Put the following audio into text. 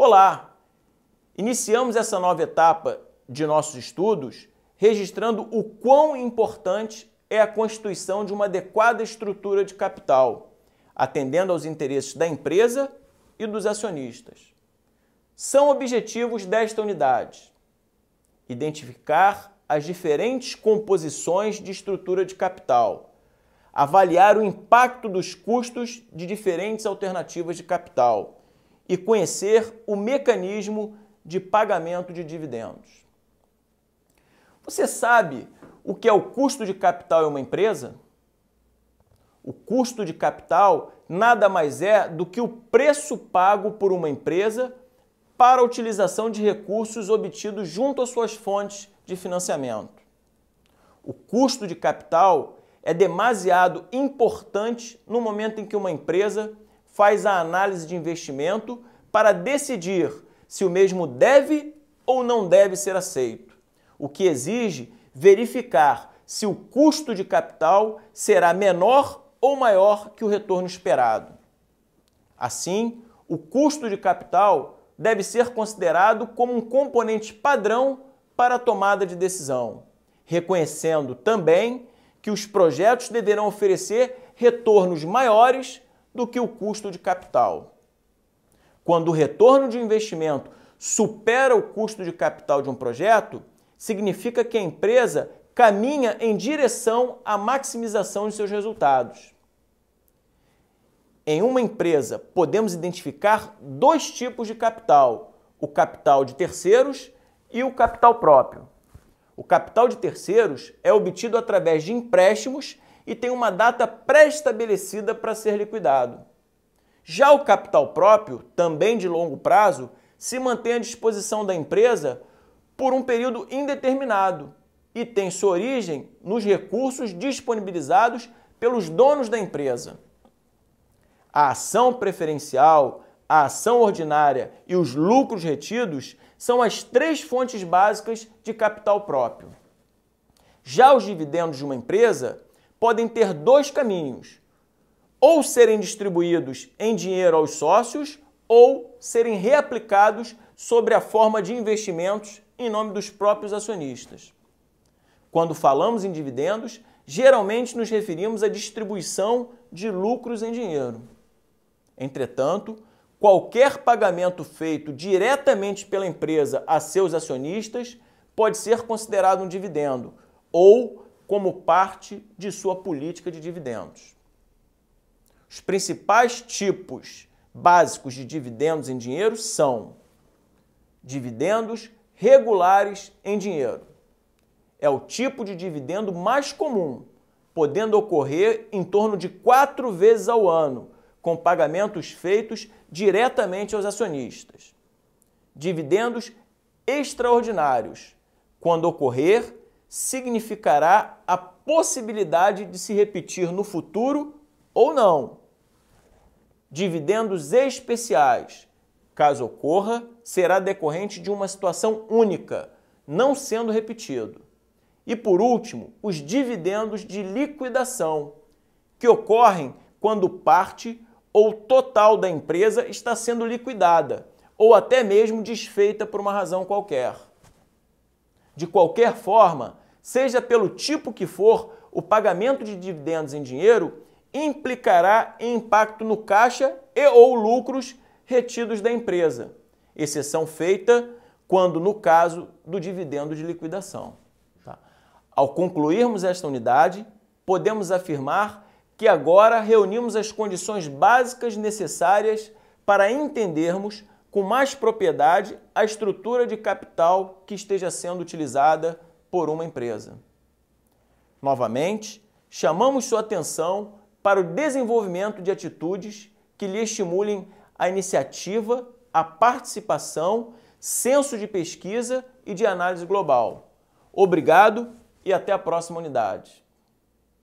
Olá! Iniciamos essa nova etapa de nossos estudos registrando o quão importante é a constituição de uma adequada estrutura de capital, atendendo aos interesses da empresa e dos acionistas. São objetivos desta unidade: identificar as diferentes composições de estrutura de capital, avaliar o impacto dos custos de diferentes alternativas de capital e conhecer o mecanismo de pagamento de dividendos. Você sabe o que é o custo de capital em uma empresa? O custo de capital nada mais é do que o preço pago por uma empresa para a utilização de recursos obtidos junto às suas fontes de financiamento. O custo de capital é demasiado importante no momento em que uma empresa faz a análise de investimento para decidir se o mesmo deve ou não deve ser aceito, o que exige verificar se o custo de capital será menor ou maior que o retorno esperado. Assim, o custo de capital deve ser considerado como um componente padrão para a tomada de decisão, reconhecendo também que os projetos deverão oferecer retornos maiores do que o custo de capital. Quando o retorno de investimento supera o custo de capital de um projeto, significa que a empresa caminha em direção à maximização de seus resultados. Em uma empresa, podemos identificar dois tipos de capital: o capital de terceiros e o capital próprio. O capital de terceiros é obtido através de empréstimos e tem uma data pré-estabelecida para ser liquidado. Já o capital próprio, também de longo prazo, se mantém à disposição da empresa por um período indeterminado e tem sua origem nos recursos disponibilizados pelos donos da empresa. A ação preferencial, a ação ordinária e os lucros retidos são as três fontes básicas de capital próprio. Já os dividendos de uma empresa podem ter dois caminhos: ou serem distribuídos em dinheiro aos sócios ou serem reaplicados sob a forma de investimentos em nome dos próprios acionistas. Quando falamos em dividendos, geralmente nos referimos à distribuição de lucros em dinheiro. Entretanto, qualquer pagamento feito diretamente pela empresa a seus acionistas pode ser considerado um dividendo ou como parte de sua política de dividendos. Os principais tipos básicos de dividendos em dinheiro são dividendos regulares em dinheiro. É o tipo de dividendo mais comum, podendo ocorrer em torno de 4 vezes ao ano, com pagamentos feitos diretamente aos acionistas. Dividendos extraordinários. Quando ocorrer, significará a possibilidade de se repetir no futuro ou não. Dividendos especiais. Caso ocorra, será decorrente de uma situação única, não sendo repetido. E por último, os dividendos de liquidação, que ocorrem quando parte ou total da empresa está sendo liquidada, ou até mesmo desfeita por uma razão qualquer. De qualquer forma, seja pelo tipo que for, o pagamento de dividendos em dinheiro implicará em impacto no caixa e ou lucros retidos da empresa, exceção feita quando no caso do dividendo de liquidação. Ao concluirmos esta unidade, podemos afirmar que agora reunimos as condições básicas necessárias para entendermos com mais propriedade a estrutura de capital que esteja sendo utilizada por uma empresa. Novamente, chamamos sua atenção para o desenvolvimento de atitudes que lhe estimulem a iniciativa, a participação, senso de pesquisa e de análise global. Obrigado e até a próxima unidade.